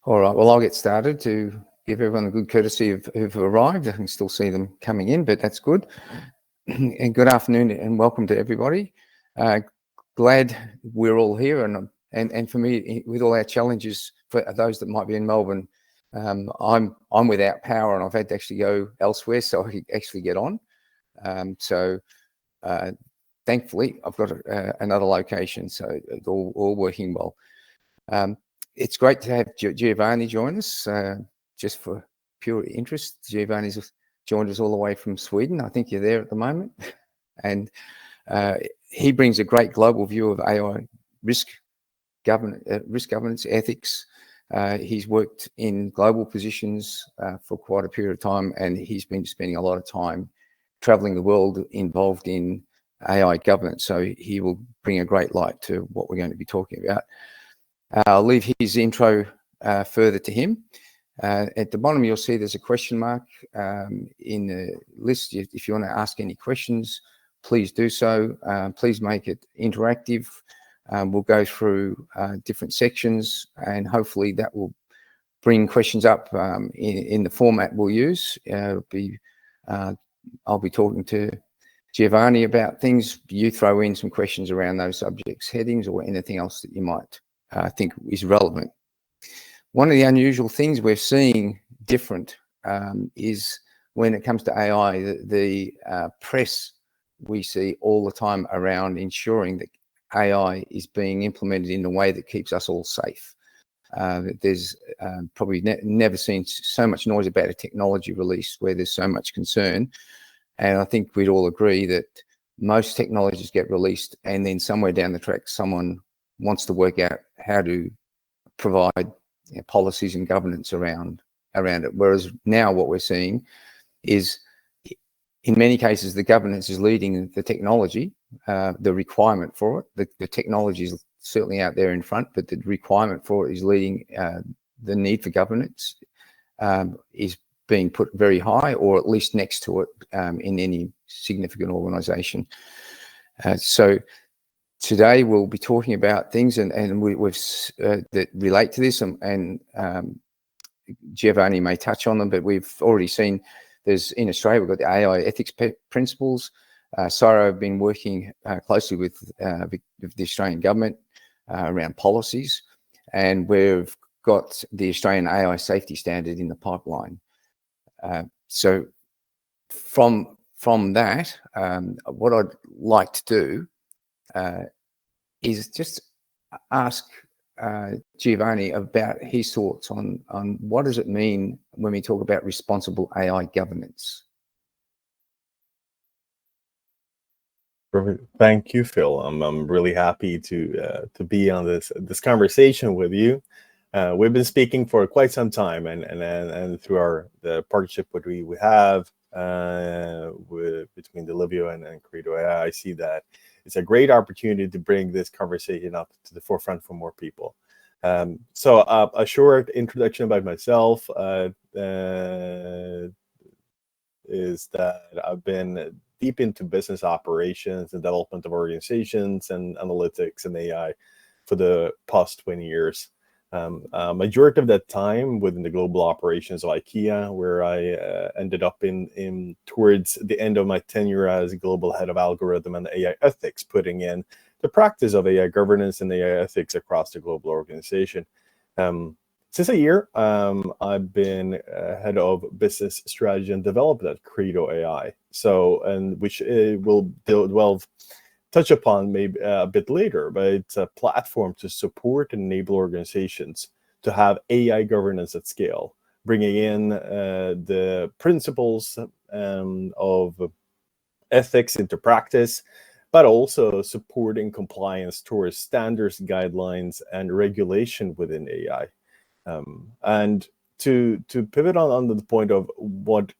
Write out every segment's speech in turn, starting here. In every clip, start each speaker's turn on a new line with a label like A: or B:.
A: All right, well, I'll get started to give everyone a good courtesy of who've arrived. I can still see them coming in, but that's good. And good afternoon and welcome to everybody. Glad we're all here, and for me, with all our challenges, for those that might be in Melbourne, I'm without power and I've had to actually go elsewhere so I can actually get on. Thankfully, I've got another location, so it's all working well. It's great to have Giovanni join us, just for pure interest. Giovanni's joined us all the way from Sweden. I think you're there at the moment. And he brings a great global view of AI risk governance, ethics. He's worked in global positions for quite a period of time, and he's been spending a lot of time traveling the world involved in AI governance. So he will bring a great light to what we're going to be talking about. I'll leave his intro further to him. At the bottom, you'll see there's a question mark in the list. If you want to ask any questions, please do so. Please make it interactive. We'll go through different sections, and hopefully that will bring questions up in the format we'll use. I'll be talking to Giovanni about things. You throw in some questions around those subjects, headings, or anything else that you might think is relevant. One of the unusual things we're seeing different is when it comes to AI, the press we see all the time around ensuring that AI is being implemented in a way that keeps us all safe. There's probably never seen so much noise about a technology release where there's so much concern. And I think we'd all agree that most technologies get released and then somewhere down the track, someone wants to work out how to provide policies and governance around it. Whereas now what we're seeing is, in many cases, the governance is leading the technology, the requirement for it. The technology is certainly out there in front, but the requirement for it is leading. The need for governance is being put very high, or at least next to it, in any significant organization. So today we'll be talking about things and that relate to this, and Giovanni may touch on them, but we've already seen in Australia, we've got the AI ethics principles. CSIRO have been working closely with the Australian government around policies, and we've got the Australian AI safety standard in the pipeline. So from that, what I'd like to do is just ask Giovanni about his thoughts on what does it mean when we talk about responsible AI governance.
B: Perfect. Thank you, Phil. I'm really happy to be on this conversation with you. We've been speaking for quite some time, and through the partnership that we have between Delivio and Credo AI, I see that it's a great opportunity to bring this conversation up to the forefront for more people. So a short introduction about myself is that I've been deep into business operations and development of organizations and analytics and AI for the past 20 years. Majority of that time within the global operations of IKEA, where I ended up in towards the end of my tenure as global head of algorithm and AI ethics, putting in the practice of AI governance and AI ethics across the global organization. Since a year, I've been head of business strategy and development at Credo AI. Which will touch upon maybe a bit later, but it's a platform to support and enable organizations to have AI governance at scale, bringing in the principles of ethics into practice, but also supporting compliance towards standards, guidelines, and regulation within AI. And to pivot on the point of what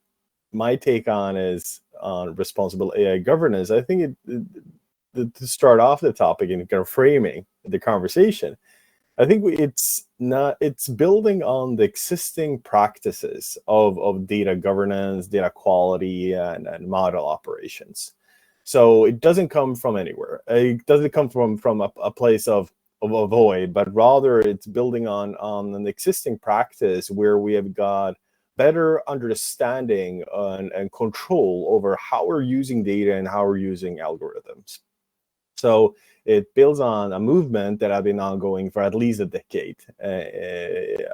B: my take on is on responsible AI governance, I think to start off the topic and kind of framing the conversation, I think it's building on the existing practices of data governance, data quality, and model operations. So it doesn't come from anywhere. It doesn't come from a place of avoid, but rather it's building on an existing practice where we have got better understanding and control over how we're using data and how we're using algorithms. So it builds on a movement that has been ongoing for at least a decade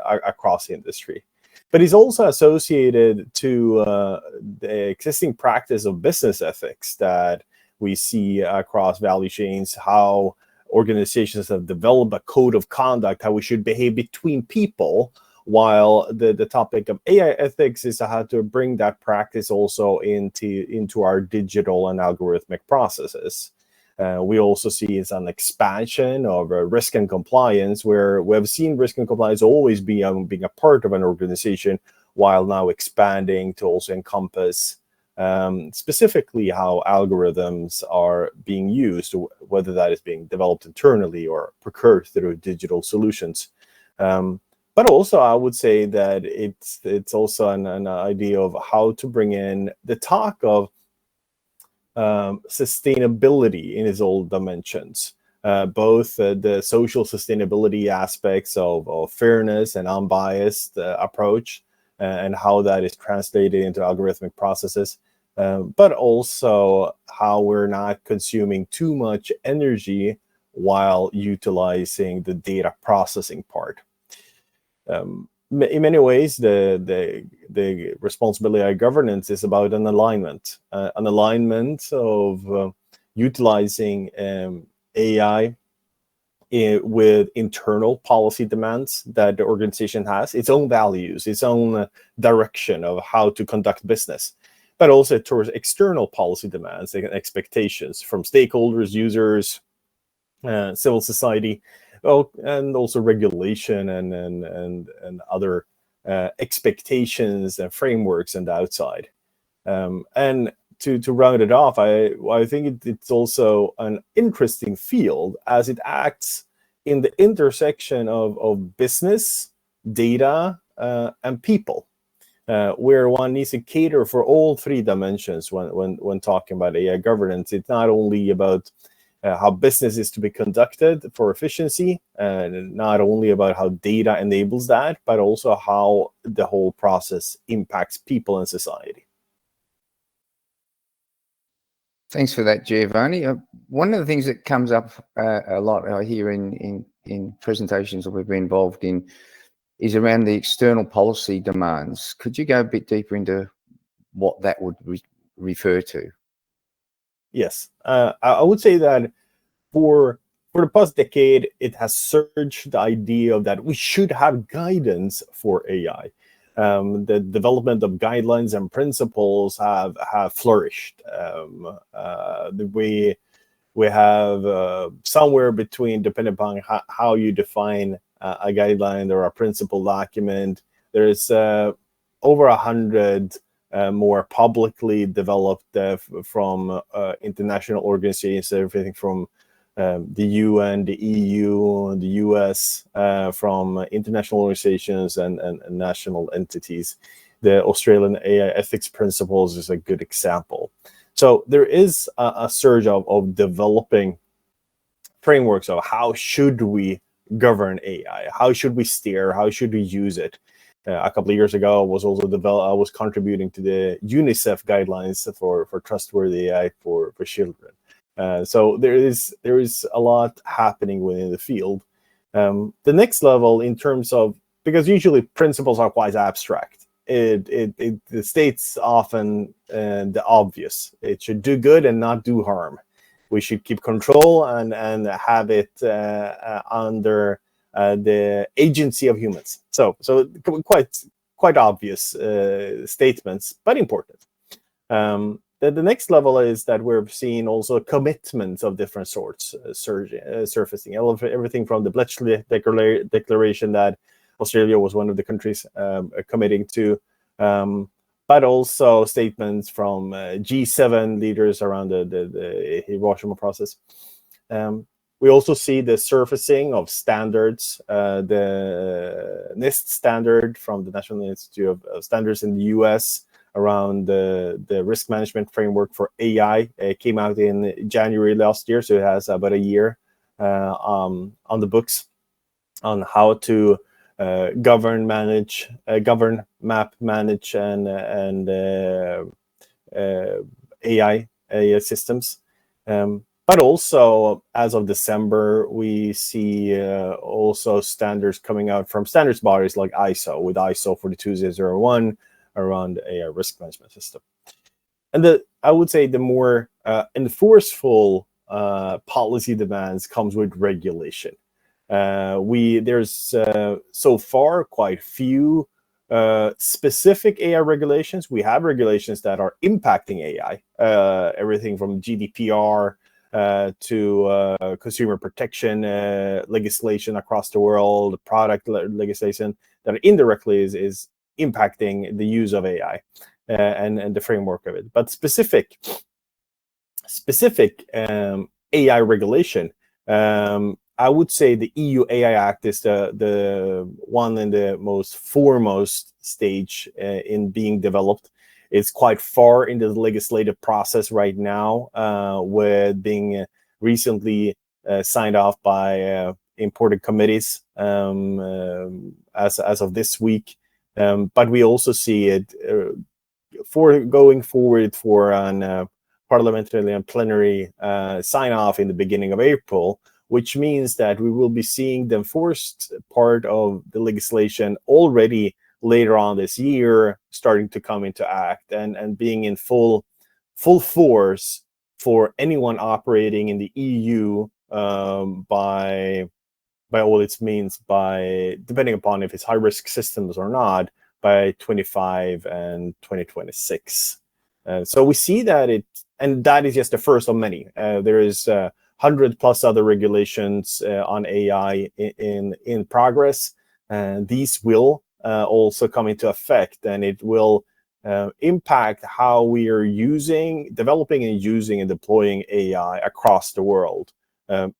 B: across the industry. But it's also associated to the existing practice of business ethics that we see across value chains, how organizations have developed a code of conduct, how we should behave between people, while the topic of AI ethics is how to bring that practice also into our digital and algorithmic processes. We also see it's an expansion of risk and compliance, where we have seen risk and compliance always being a part of an organization, while now expanding to also encompass specifically how algorithms are being used, whether that is being developed internally or procured through digital solutions. But also, I would say that it's also an idea of how to bring in the talk of sustainability in its all dimensions, both the social sustainability aspects of fairness and unbiased approach, and how that is translated into algorithmic processes, but also how we're not consuming too much energy while utilizing the data processing part. In many ways, the responsibility of governance is about an alignment of utilizing AI with internal policy demands that the organization has, its own values, its own direction of how to conduct business, but also towards external policy demands and expectations from stakeholders, users, civil society, and also regulation and other expectations and frameworks on the outside. And to round it off, I think it's also an interesting field as it acts in the intersection of business, data, and people, where one needs to cater for all three dimensions when talking about AI governance. It's not only about how business is to be conducted for efficiency, and not only about how data enables that, but also how the whole process impacts people and society.
A: Thanks for that, Giovanni. One of the things that comes up a lot here in presentations that we've been involved in is around the external policy demands. Could you go a bit deeper into what that would refer to?
B: Yes, I would say that for the past decade, it has surged the idea that we should have guidance for AI. The development of guidelines and principles have flourished. We have somewhere between, depending upon how you define a guideline or a principle document, there is over 100 more publicly developed from international organizations, everything from the UN, the EU, the US, from international organizations and national entities. The Australian AI ethics principles is a good example. So there is a surge of developing frameworks of how should we govern AI, how should we steer, how should we use it. A couple of years ago, I was contributing to the UNICEF guidelines for trustworthy AI for children. So there is a lot happening within the field. The next level, in terms of, because usually principles are quite abstract, it states often the obvious. It should do good and not do harm. We should keep control and have it under the agency of humans. So quite obvious statements, but important. The next level is that we're seeing also commitments of different sorts surfacing. Everything from the Bletchley Declaration that Australia was one of the countries committing to, but also statements from G7 leaders around the Hiroshima process. We also see the surfacing of standards, the NIST standard from the National Institute of Standards in the US around the risk management framework for AI. It came out in January last year, so it has about a year on the books on how to govern, map, manage, and AI systems. But also, as of December, we see also standards coming out from standards bodies like ISO, with ISO 42001 around AI risk management system. And I would say the more enforceful policy demands comes with regulation. There's so far quite few specific AI regulations. We have regulations that are impacting AI, everything from GDPR to consumer protection legislation across the world, product legislation that indirectly is impacting the use of AI and the framework of it. But specific AI regulation, I would say the EU AI Act is the one in the most foremost stage in being developed. It's quite far into the legislative process right now, with being recently signed off by important committees as of this week. But we also see it going forward for an parliamentary and plenary sign-off in the beginning of April, which means that we will be seeing the enforced part of the legislation already later on this year, starting to come into act and being in full force for anyone operating in the EU by all its means, depending upon if it's high-risk systems or not, by 25 and 2026. So we see that and that is just the first of many. There is 100+ other regulations on AI in progress, and these will also come into effect, and it will impact how we are developing and using and deploying AI across the world,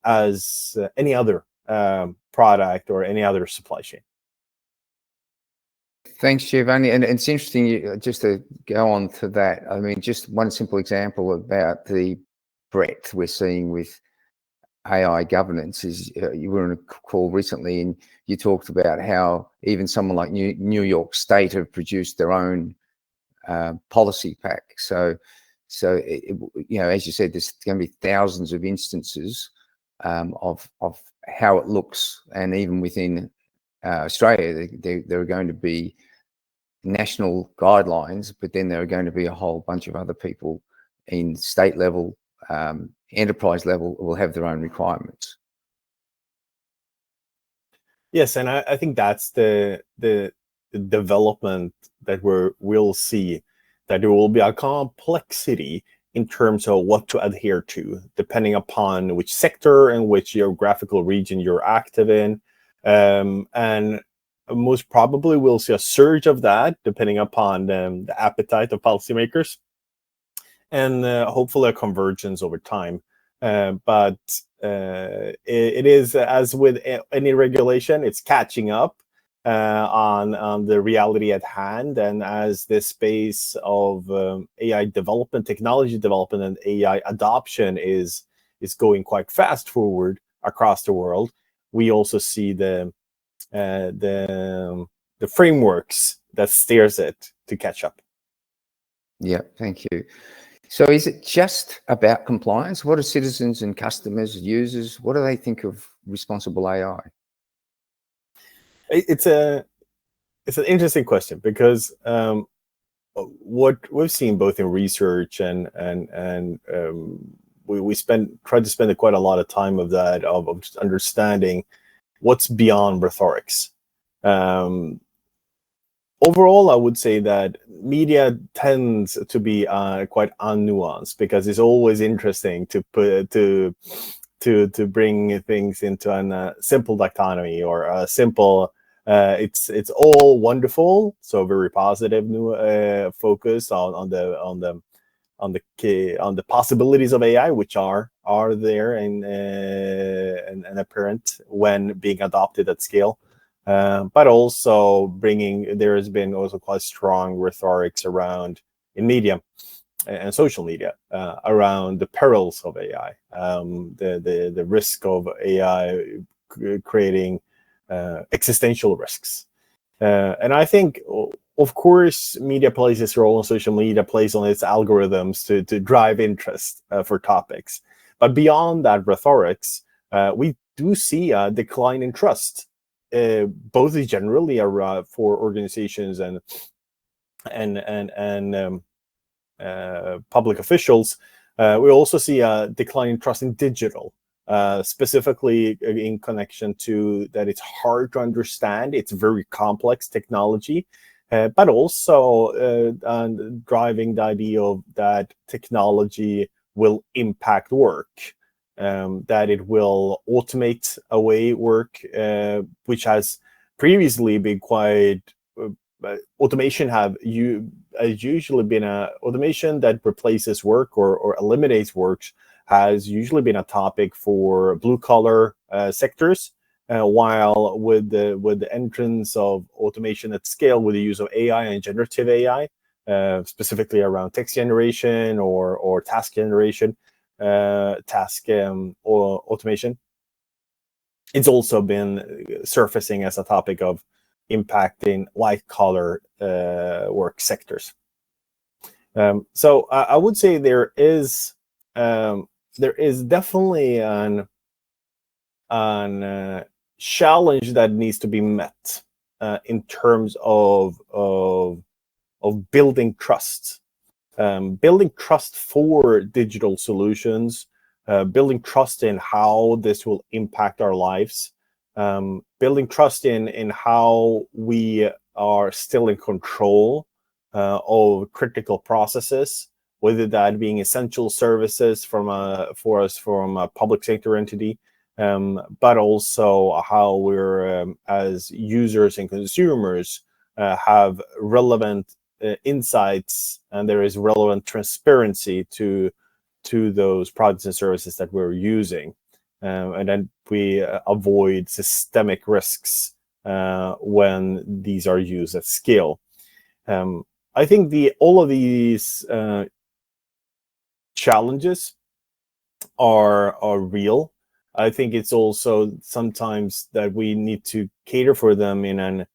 B: as any other product or any other supply chain.
A: Thanks, Giovanni. And it's interesting, just to go on to that, I mean, just one simple example about the breadth we're seeing with AI governance is you were on a call recently and you talked about how even someone like New York State have produced their own policy pack. So as you said, there's going to be thousands of instances of how it looks, and even within Australia, there are going to be national guidelines, but then there are going to be a whole bunch of other people in state level, enterprise level, will have their own requirements.
B: Yes, and I think that's the development that we'll see, that there will be a complexity in terms of what to adhere to, depending upon which sector and which geographical region you're active in. And most probably we'll see a surge of that, depending upon the appetite of policymakers, and hopefully a convergence over time. But it is, as with any regulation, it's catching up on the reality at hand. And as this space of AI development, technology development, and AI adoption is going quite fast forward across the world, we also see the frameworks that steers it to catch up.
A: Yeah, thank you. So is it just about compliance? What do citizens and customers, users, what do they think of responsible AI?
B: It's an interesting question, because what we've seen both in research and we tried to spend quite a lot of time of just understanding what's beyond rhetorics. Overall, I would say that media tends to be quite unnuanced, because it's always interesting to bring things into a simple dichotomy, or a simple. It's all wonderful, so very positive focus on the possibilities of AI, which are there and apparent when being adopted at scale. But also there has been also quite strong rhetorics around in media and social media around the perils of AI, the risk of AI creating existential risks. And I think, of course, media plays its role, and social media plays on its algorithms to drive interest for topics. But beyond that rhetorics, we do see a decline in trust, both generally for organizations and public officials. We also see a decline in trust in digital, specifically in connection to that it's hard to understand. It's very complex technology, but also driving the idea of that technology will impact work, that it will automate away work, which has previously been quite automation has usually been automation that replaces work or eliminates work has usually been a topic for blue collar sectors, while with the entrance of automation at scale, with the use of AI and generative AI, specifically around text generation or task generation, or automation, it's also been surfacing as a topic of impacting white collar work sectors. So I would say there is definitely an challenge that needs to be met in terms of building trust, for digital solutions, building trust in how this will impact our lives, building trust in how we are still in control of critical processes, whether that being essential services for us from a public sector entity, but also how we're as users and consumers have relevant insights, and there is relevant transparency to those products and services that we're using. And then we avoid systemic risks when these are used at scale. I think all of these challenges are real. I think it's also sometimes that we need to cater for them to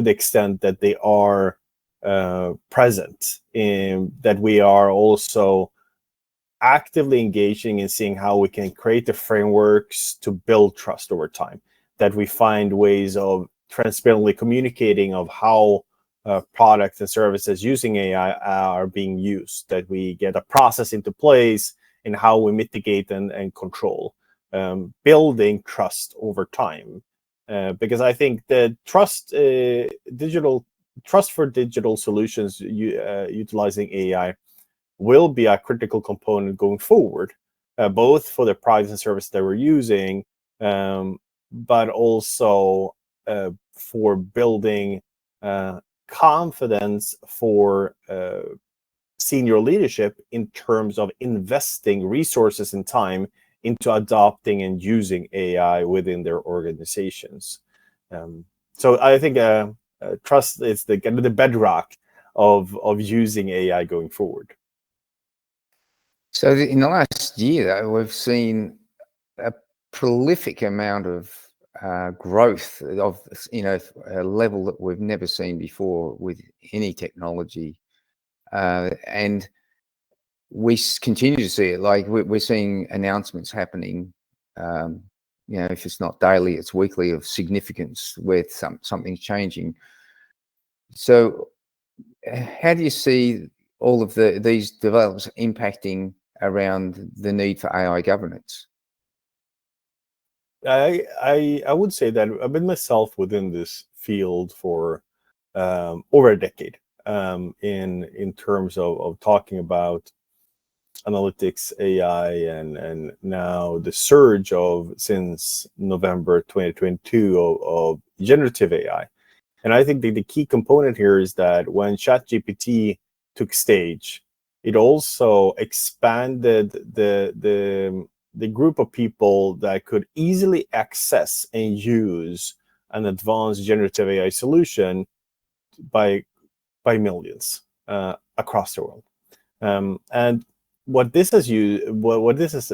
B: the extent that they are present, in that we are also actively engaging in seeing how we can create the frameworks to build trust over time, that we find ways of transparently communicating of how products and services using AI are being used, that we get a process into place in how we mitigate and control, building trust over time. Because I think that trust for digital solutions utilizing AI will be a critical component going forward, both for the products and services that we're using, but also for building confidence for senior leadership in terms of investing resources and time into adopting and using AI within their organizations. So I think trust is the bedrock of using AI going forward.
A: So in the last year, though, we've seen a prolific amount of growth of a level that we've never seen before with any technology, and we continue to see it. Like we're seeing announcements happening. If it's not daily, it's weekly, of significance where something's changing. So, how do you see all of these developments impacting around the need for AI governance?
B: I would say that I've been myself within this field for over a decade, in terms of talking about analytics, AI, and now the surge since November 2022 of generative AI. And I think the key component here is that when ChatGPT took stage, it also expanded the group of people that could easily access and use an advanced generative AI solution by by millions across the world. And what this has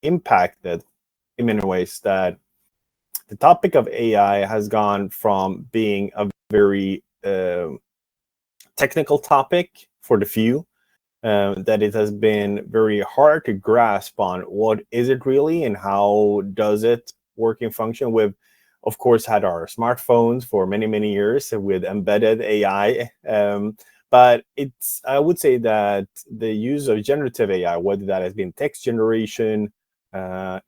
B: impacted in many ways, that the topic of AI has gone from being a very technical topic for the few, that it has been very hard to grasp on what is it really and how does it work and function. We've, of course, had our smartphones for many, many years with embedded AI. But I would say that the use of generative AI, whether that has been text generation,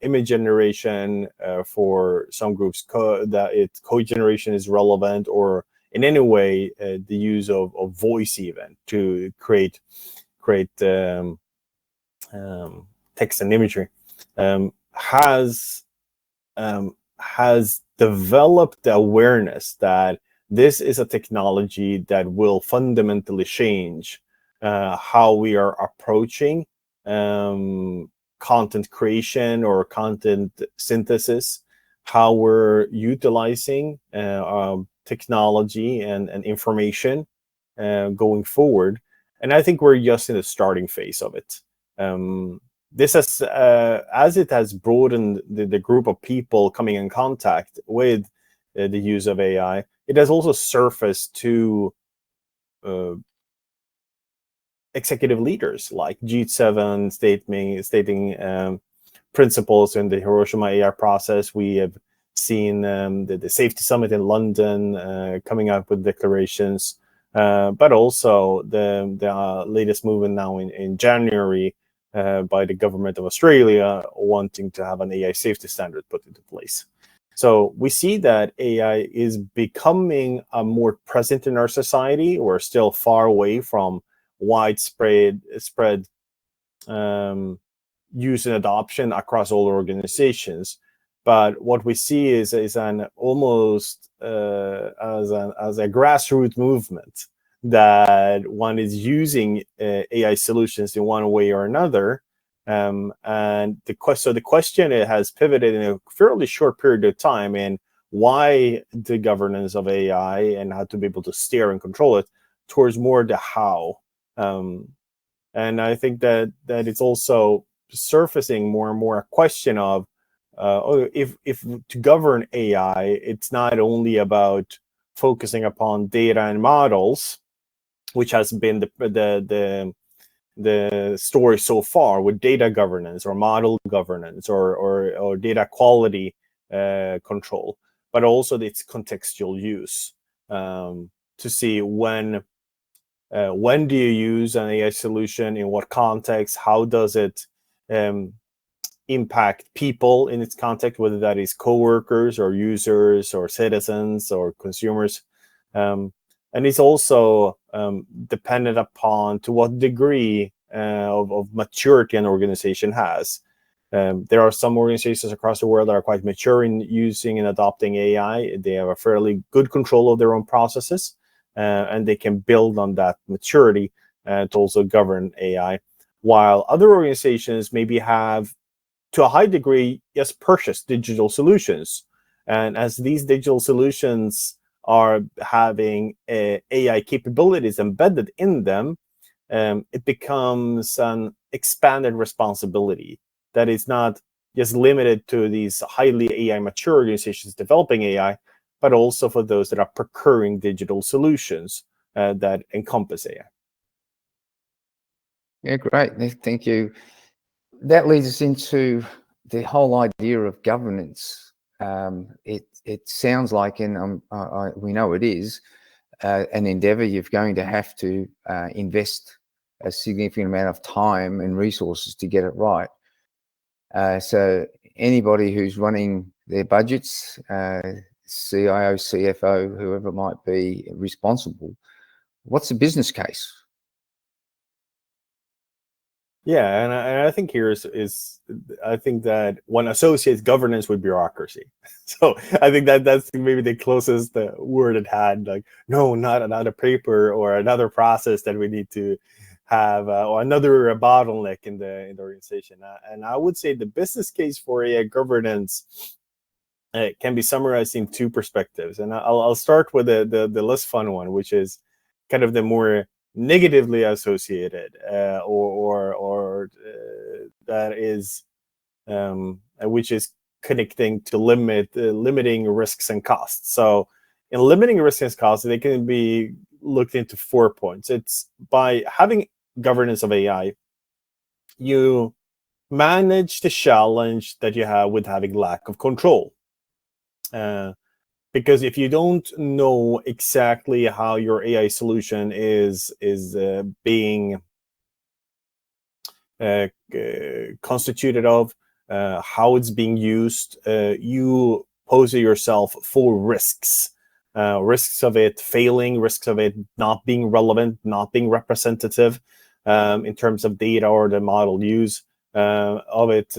B: image generation, for some groups, code generation is relevant, or in any way the use of voice even to create text and imagery, has developed the awareness that this is a technology that will fundamentally change how we are approaching content creation or content synthesis, how we're utilizing technology and information going forward. And I think we're just in the starting phase of it. This has, as it has broadened the group of people coming in contact with the use of AI, it has also surfaced to executive leaders like G7 stating principles in the Hiroshima AI process. We have seen the Safety Summit in London coming up with declarations, but also the latest movement now in January by the government of Australia wanting to have an AI safety standard put into place. So we see that AI is becoming more present in our society. We're still far away from widespread use and adoption across all organizations. But what we see is an almost as a grassroots movement, that one is using AI solutions in one way or another. And the question, it has pivoted in a fairly short period of time in why the governance of AI and how to be able to steer and control it towards more the how. And I think that it's also surfacing more and more a question of if to govern AI, it's not only about focusing upon data and models, which has been the story so far with data governance or model governance or data quality control, but also its contextual use, to see when do you use an AI solution, in what context, how does it impact people in its context, whether that is coworkers or users or citizens or consumers. And it's also dependent upon to what degree of maturity an organization has. There are some organizations across the world that are quite mature in using and adopting AI. They have a fairly good control of their own processes, and they can build on that maturity to also govern AI. While other organizations maybe have, to a high degree, just purchased digital solutions. And as these digital solutions are having AI capabilities embedded in them, it becomes an expanded responsibility that is not just limited to these highly AI mature organizations developing AI, but also for those that are procuring digital solutions that encompass AI.
A: Yeah, great. Thank you. That leads us into the whole idea of governance. It sounds like, and we know it is, an endeavor you're going to have to invest a significant amount of time and resources to get it right. So anybody who's running their budgets, CIO, CFO, whoever might be responsible, what's the business case?
B: Yeah, and I think here is I think that one associates governance with bureaucracy. So I think that's maybe the closest word it had. Like, no, not another paper or another process that we need to have, or another bottleneck in the organization. And I would say the business case for AI governance can be summarized in two perspectives. And I'll start with the less fun one, which is kind of the more negatively associated, or that is, which is connecting to limiting risks and costs. So in limiting risks and costs, they can be looked into 4 points. It's by having governance of AI, you manage the challenge that you have with having lack of control. Because if you don't know exactly how your AI solution is being constituted of, how it's being used, you pose yourself for risks. Risks of it failing, risks of it not being relevant, not being representative in terms of data or the model use, of it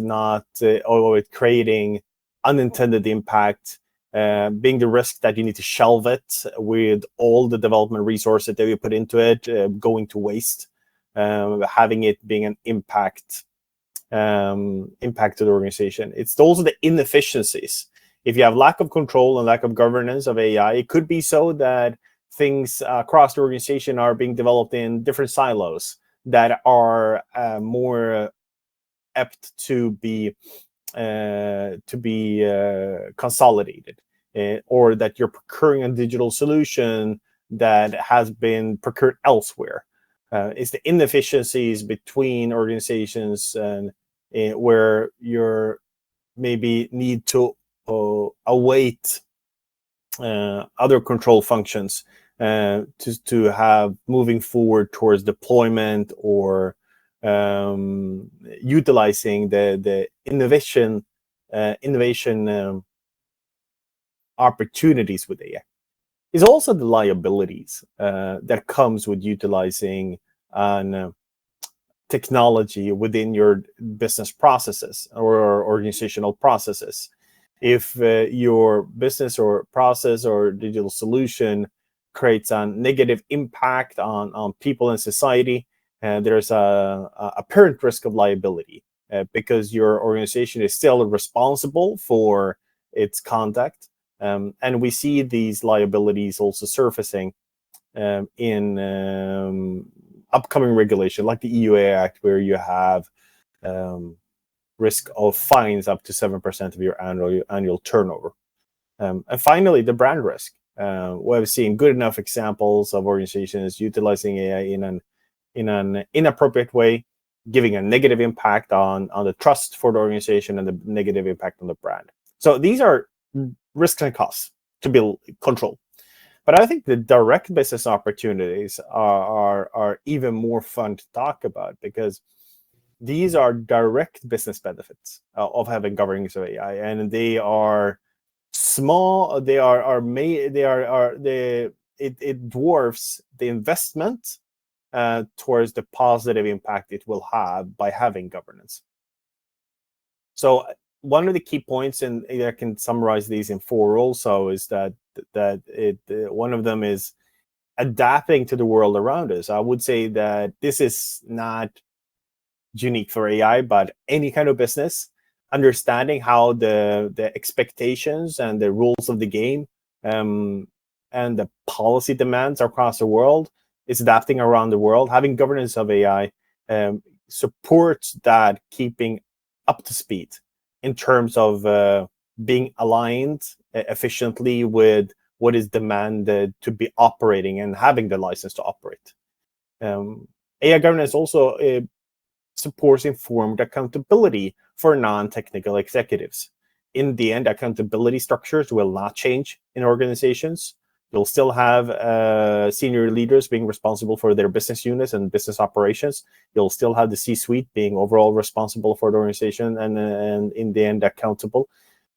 B: creating unintended impact, being the risk that you need to shelve it with all the development resources that you put into it going to waste, having it being an impact to the organization. It's also the inefficiencies. If you have lack of control and lack of governance of AI, it could be so that things across the organization are being developed in different silos that are more apt to be consolidated, or that you're procuring a digital solution that has been procured elsewhere. It's the inefficiencies between organizations and where you're maybe need to await other control functions to have moving forward towards deployment or utilizing the innovation opportunities with AI. Is also the liabilities that comes with utilizing technology within your business processes or organizational processes. If your business or process or digital solution creates a negative impact on people and society, there's a apparent risk of liability because your organization is still responsible for its conduct. And we see these liabilities also surfacing in upcoming regulation, like the EU AI Act, where you have risk of fines up to 7% of your annual turnover. And finally, the brand risk. We've seen good enough examples of organizations utilizing AI in an inappropriate way, giving a negative impact on the trust for the organization and the negative impact on the brand. So these are risks and costs to build control. But I think the direct business opportunities are even more fun to talk about, because these are direct business benefits of having governance of AI, and they are small. It dwarfs the investment towards the positive impact it will have by having governance. So one of the key points, and I can summarize these in 4 also, is that one of them is adapting to the world around us. I would say that this is not unique for AI, but any kind of business, understanding how the expectations and the rules of the game and the policy demands across the world is adapting around the world. Having governance of AI supports that, keeping up to speed in terms of being aligned efficiently with what is demanded to be operating and having the license to operate. AI governance also supports informed accountability for non-technical executives. In the end, accountability structures will not change in organizations. You'll still have senior leaders being responsible for their business units and business operations. You'll still have the C-suite being overall responsible for the organization and in the end accountable.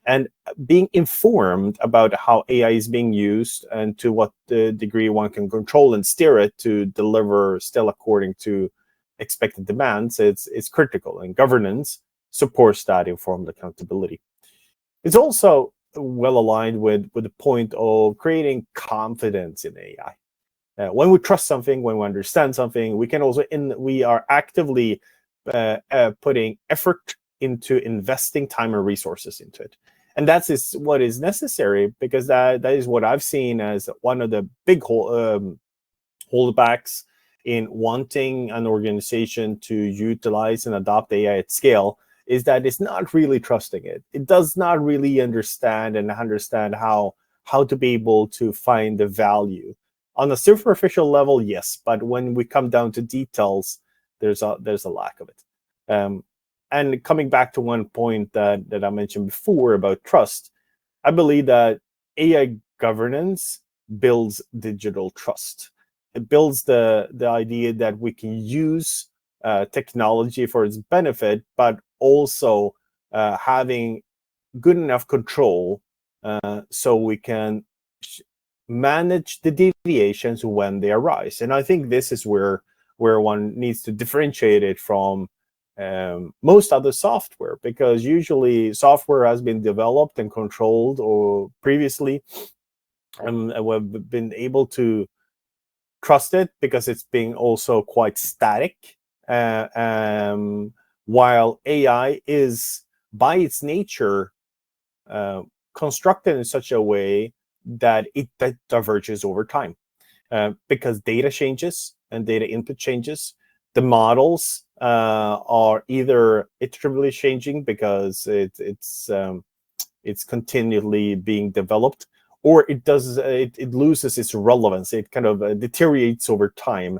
B: And being informed about how AI is being used and to what degree one can control and steer it to deliver still according to expected demands, it's critical. And governance supports that informed accountability. It's also well aligned with the point of creating confidence in AI. When we trust something, when we understand something, we can also we are actively putting effort into investing time and resources into it. And that is what is necessary, because that is what I've seen as one of the big holdbacks in wanting an organization to utilize and adopt AI at scale, is that it's not really trusting it. It does not really understand how to be able to find the value. On a superficial level, yes, but when we come down to details, there's a lack of it. And coming back to one point that I mentioned before about trust, I believe that AI governance builds digital trust. It builds the idea that we can use technology for its benefit, but also having good enough control so we can manage the deviations when they arise. And I think this is where one needs to differentiate it from most other software, because usually software has been developed and controlled or previously, and we've been able to trust it because it's being also quite static, while AI is by its nature constructed in such a way that it diverges over time, because data changes and data input changes. The models are either iteratively changing because it's continually being developed, or it loses its relevance. It kind of deteriorates over time.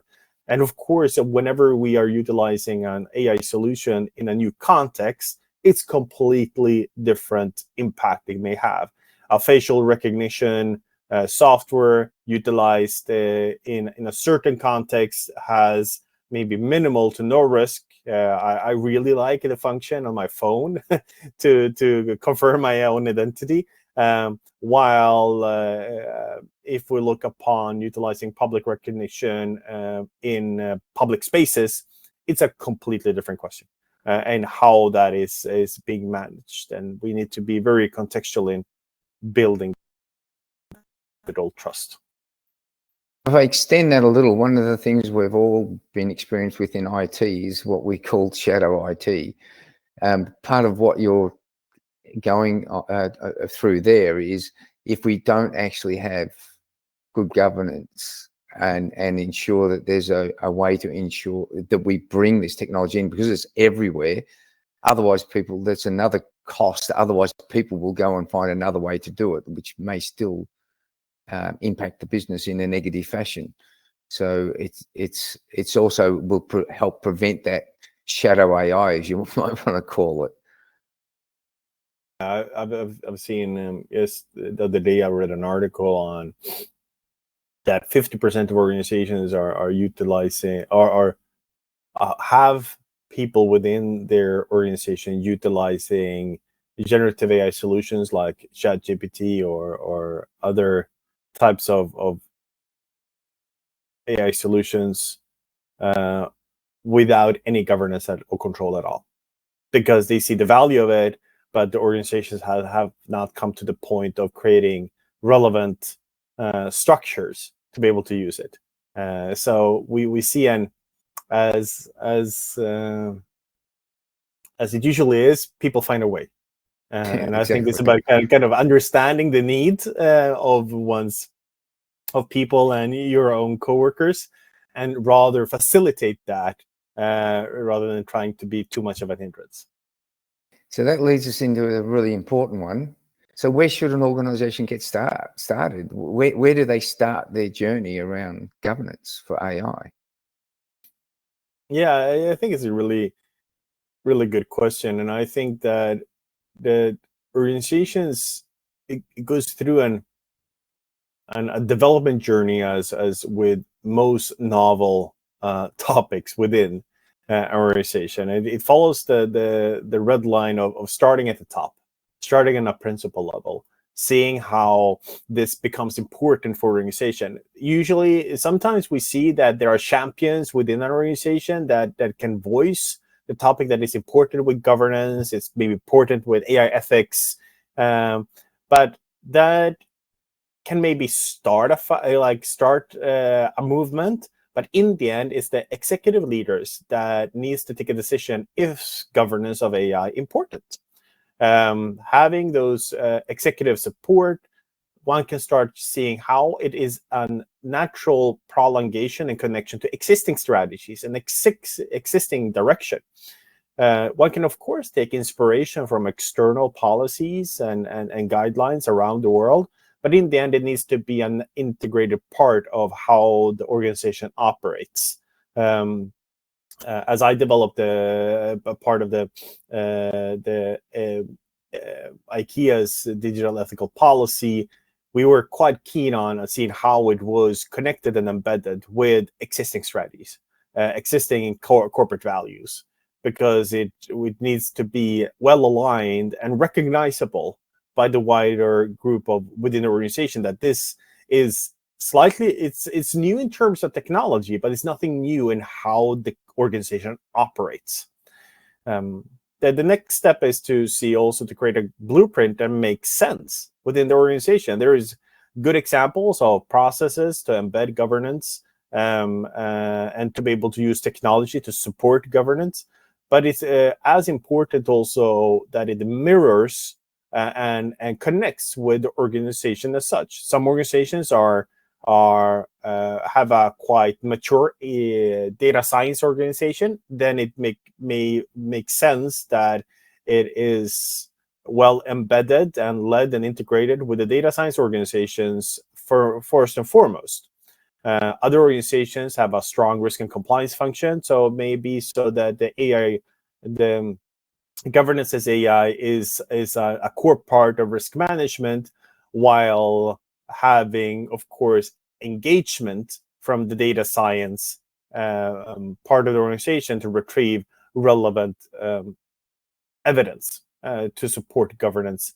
B: And of course, whenever we are utilizing an AI solution in a new context, it's completely different impact it may have. A facial recognition software utilized in a certain context has maybe minimal to no risk. I really like the function on my phone to confirm my own identity. While if we look upon utilizing public recognition in public spaces, it's a completely different question, and how that is being managed. And we need to be very contextual in building digital trust.
A: If I extend that a little, one of the things we've all been experienced with in IT is what we call shadow IT. Part of what you're going through there is, if we don't actually have good governance and ensure that there's a way to ensure that we bring this technology in, because it's everywhere. Otherwise, that's another cost. Otherwise, people will go and find another way to do it, which may still impact the business in a negative fashion. So it's also will help prevent that shadow AI, as you might want to call it.
B: I've seen yes, the other day I read an article on that 50% of organizations are utilizing or have people within their organization utilizing generative AI solutions like ChatGPT or other types of AI solutions without any governance or control at all, because they see the value of it, but the organizations have not come to the point of creating relevant structures to be able to use it. So we see as it usually is, people find a way. And I think it's about kind of understanding the needs of people and your own coworkers, and rather facilitate that rather than trying to be too much of an hindrance.
A: So that leads us into a really important one. So where should an organization get started? Where do they start their journey around governance for AI?
B: Yeah, I think it's a really, really good question. And I think that the organizations, it goes through a development journey as with most novel topics within an organization. It follows the red line of starting at the top, starting on a principal level, seeing how this becomes important for organization. Usually, sometimes we see that there are champions within an organization that can voice the topic that is important with governance. It's maybe important with AI ethics, but that can maybe start a movement. But in the end, it's the executive leaders that needs to take a decision: is governance of AI important? Having those executive support, one can start seeing how it is a natural prolongation and connection to existing strategies and existing direction. One can, of course, take inspiration from external policies and guidelines around the world, but in the end, it needs to be an integrated part of how the organization operates. As I developed a part of the IKEA's digital ethical policy, we were quite keen on seeing how it was connected and embedded with existing strategies, existing corporate values, because it needs to be well aligned and recognizable by the wider group of within the organization that this is slightly, it's new in terms of technology, but it's nothing new in how the organization operates. The next step is to see also to create a blueprint that makes sense within the organization. There is good examples of processes to embed governance and to be able to use technology to support governance. But it's as important also that it mirrors and connects with the organization as such. Some organizations have a quite mature data science organization. Then it may make sense that it is well embedded and led and integrated with the data science organizations first and foremost. Other organizations have a strong risk and compliance function, so maybe so that the governance as AI is a core part of risk management, while having, of course, engagement from the data science part of the organization to retrieve relevant evidence to support governance.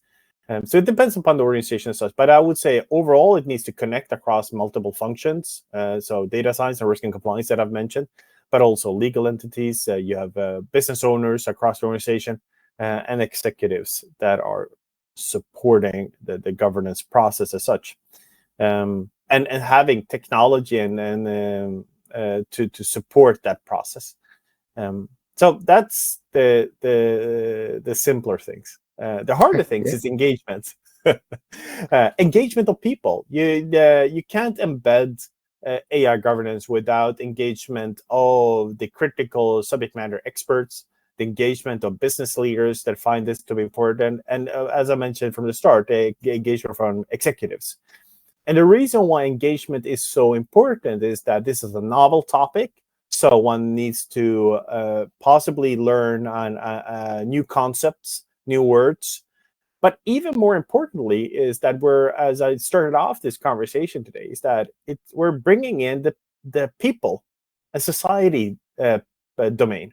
B: So it depends upon the organization as such, but I would say overall it needs to connect across multiple functions. So data science and risk and compliance that I've mentioned, but also legal entities. You have business owners across the organization and executives that are supporting the governance process as such. And having technology and to support that process. So that's the simpler things. The harder things is engagement. Engagement of people. You can't embed AI governance without engagement of the critical subject matter experts, the engagement of business leaders that find this to be important, and as I mentioned from the start, engagement from executives. And the reason why engagement is so important is that this is a novel topic, so one needs to possibly learn on new concepts, new words. But even more importantly is that as I started off this conversation today, is that we're bringing in the people, a society domain,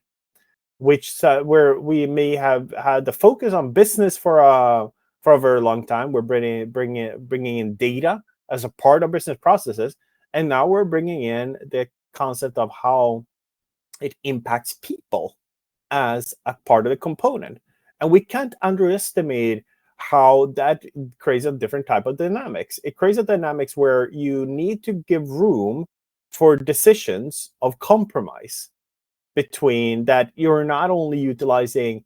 B: which where we may have had the focus on business for a very long time. We're bringing in data as a part of business processes, and now we're bringing in the concept of how it impacts people as a part of the component. And we can't underestimate how that creates a different type of dynamics. It creates a dynamics where you need to give room for decisions of compromise between that. You're not only utilizing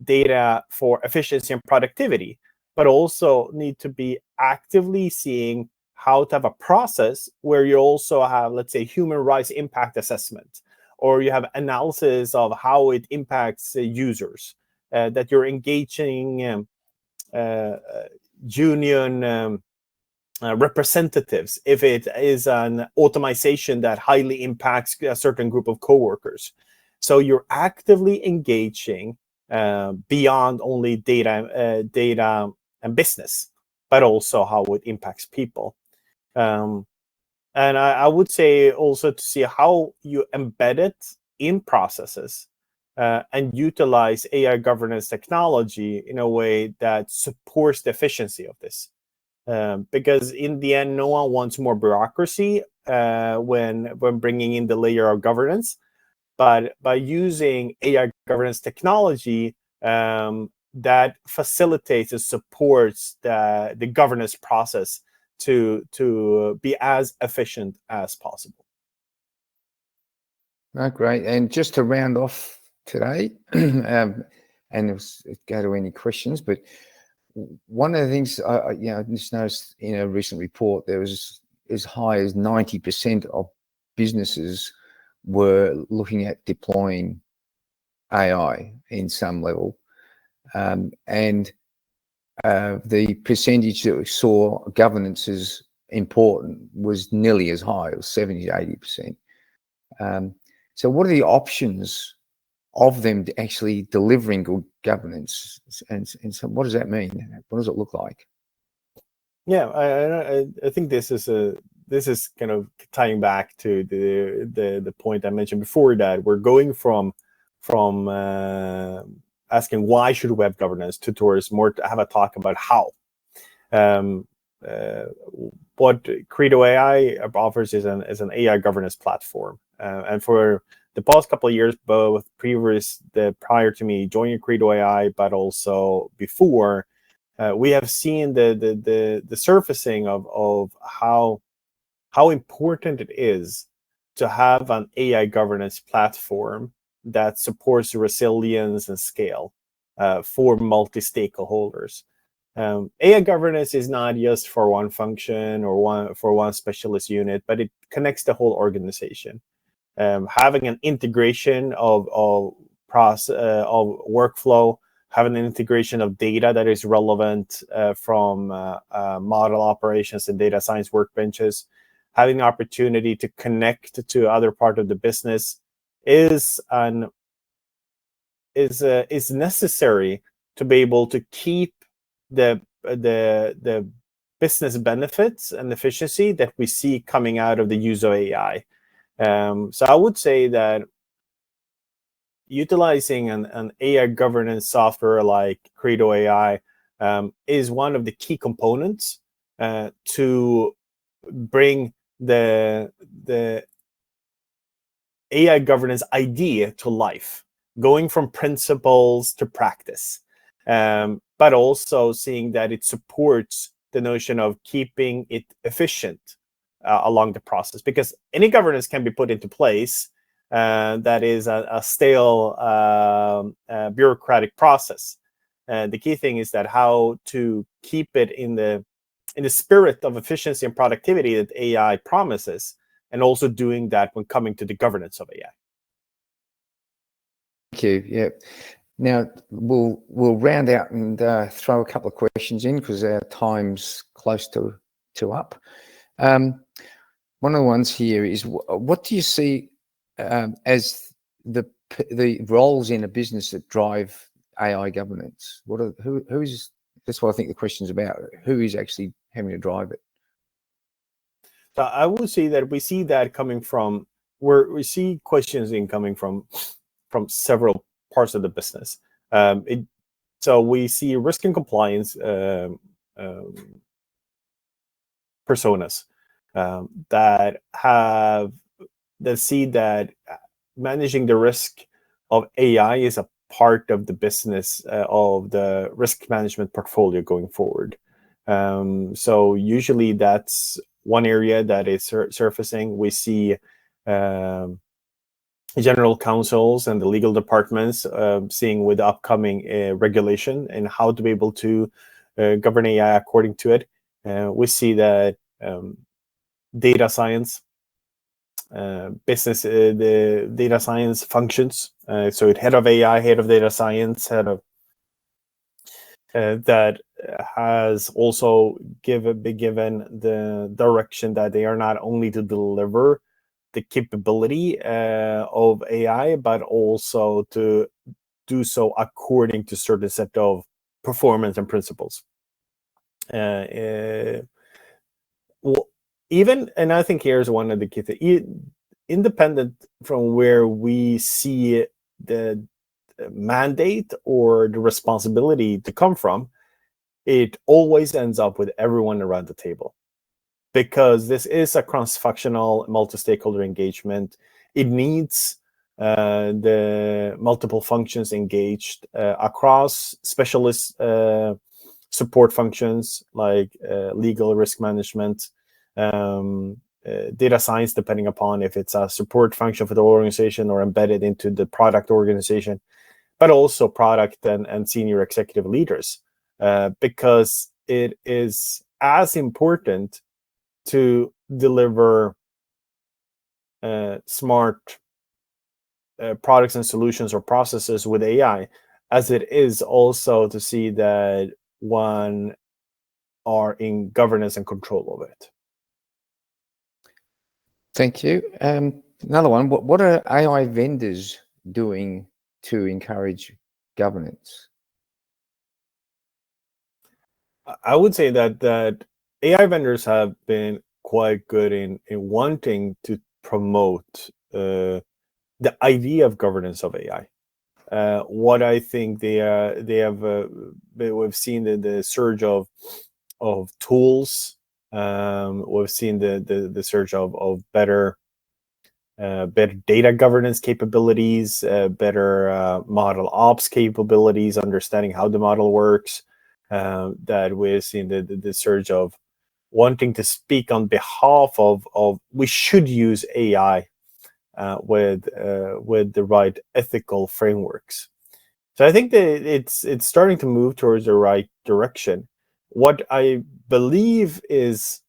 B: data for efficiency and productivity, but also need to be actively seeing how to have a process where you also have, let's say, human rights impact assessment, or you have analysis of how it impacts users, that you're engaging union representatives if it is an automation that highly impacts a certain group of coworkers. So you're actively engaging beyond only data and business, but also how it impacts people. And I would say also to see how you embed it in processes and utilize AI governance technology in a way that supports the efficiency of this. Because in the end, no one wants more bureaucracy when bringing in the layer of governance. But by using AI governance technology, that facilitates and supports the governance process to be as efficient as possible.
A: Oh, great. And just to round off today, and go to any questions. But one of the things I just noticed in a recent report, there was as high as 90% of businesses were looking at deploying AI in some level, and the percentage that we saw governance as important was nearly as high. It was 70 to 80%. So what are the options of them actually delivering good governance, and so what does that mean? What does it look like?
B: Yeah, I think this is kind of tying back to the point I mentioned before, that we're going from asking why should we have governance towards more to have a talk about how. What Credo AI offers is an AI governance platform, and for the past couple of years, both prior to me joining Credo AI, but also before, we have seen the surfacing of how important it is to have an AI governance platform that supports resilience and scale for multi-stakeholders. AI governance is not just for one function or for one specialist unit, but it connects the whole organization. Having an integration of workflow, having an integration of data that is relevant from model operations and data science workbenches, having the opportunity to connect to other part of the business is necessary to be able to keep the business benefits and efficiency that we see coming out of the use of AI. So I would say that utilizing an AI governance software like Credo AI is one of the key components to bring the AI governance idea to life, going from principles to practice, but also seeing that it supports the notion of keeping it efficient along the process, because any governance can be put into place that is a stale bureaucratic process. The key thing is that how to keep it in the spirit of efficiency and productivity that AI promises, and also doing that when coming to the governance of AI.
A: Thank you. Yeah. Now we'll round out and throw a couple of questions in because our time's close to up. One of the ones here is, what do you see as the roles in a business that drive AI governance? Who's that's what I think the question's about. Who is actually having to drive it?
B: So I would say that we see that coming from where we see questions coming from several parts of the business. So we see risk and compliance personas that see that managing the risk of AI is a part of the business of the risk management portfolio going forward. So usually that's one area that is surfacing. We see general counsels and the legal departments seeing with the upcoming regulation and how to be able to govern AI according to it. We see that data science, business, the data science functions. So head of AI, head of data science, head of that has also been given the direction that they are not only to deliver the capability of AI, but also to do so according to certain set of performance and principles. Well, and I think here's one of the key things, independent from where we see the mandate or the responsibility to come from, it always ends up with everyone around the table, because this is a cross-functional multi-stakeholder engagement. It needs the multiple functions engaged across specialist support functions like legal, risk management, data science, depending upon if it's a support function for the organization or embedded into the product organization. but also product and senior executive leaders, because it is as important to deliver smart products and solutions or processes with AI, as it is also to see that one are in governance and control of it.
A: Thank you. Another one, what are AI vendors doing to encourage governance?
B: I would say that AI vendors have been quite good in wanting to promote the idea of governance of AI. What I think we've seen the surge of tools. We've seen the surge of better data governance capabilities, better model ops capabilities, understanding how the model works. That we've seen the surge of wanting to speak on behalf of we should use AI with the right ethical frameworks. So I think that it's starting to move towards the right direction. What I believe is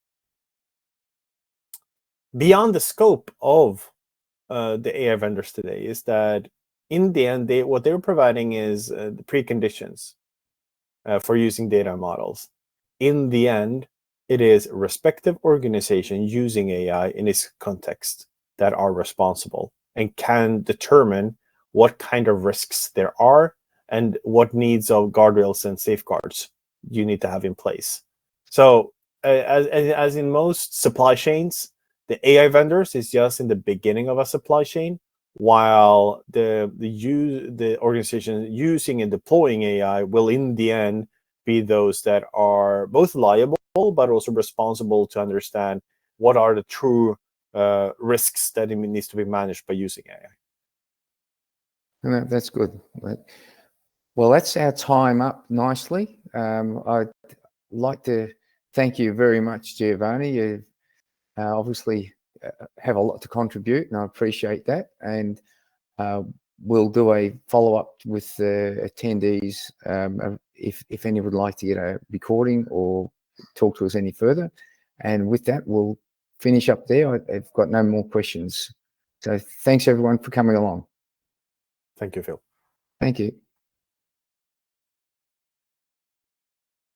B: beyond the scope of the AI vendors today is that in the end, what they're providing is the preconditions for using data models. In the end, it is respective organization using AI in its context that are responsible and can determine what kind of risks there are and what needs of guardrails and safeguards you need to have in place. So as in most supply chains, the AI vendors is just in the beginning of a supply chain, while the organization using and deploying AI will in the end be those that are both liable but also responsible to understand what are the true risks that it needs to be managed by using AI.
A: No, that's good. Well, that's our time up nicely. I'd like to thank you very much, Giovanni. You obviously have a lot to contribute, and I appreciate that. And we'll do a follow-up with the attendees if any would like to get a recording or talk to us any further. And with that, we'll finish up there. I've got no more questions. So thanks, everyone, for coming along.
B: Thank you, Phil.
A: Thank you.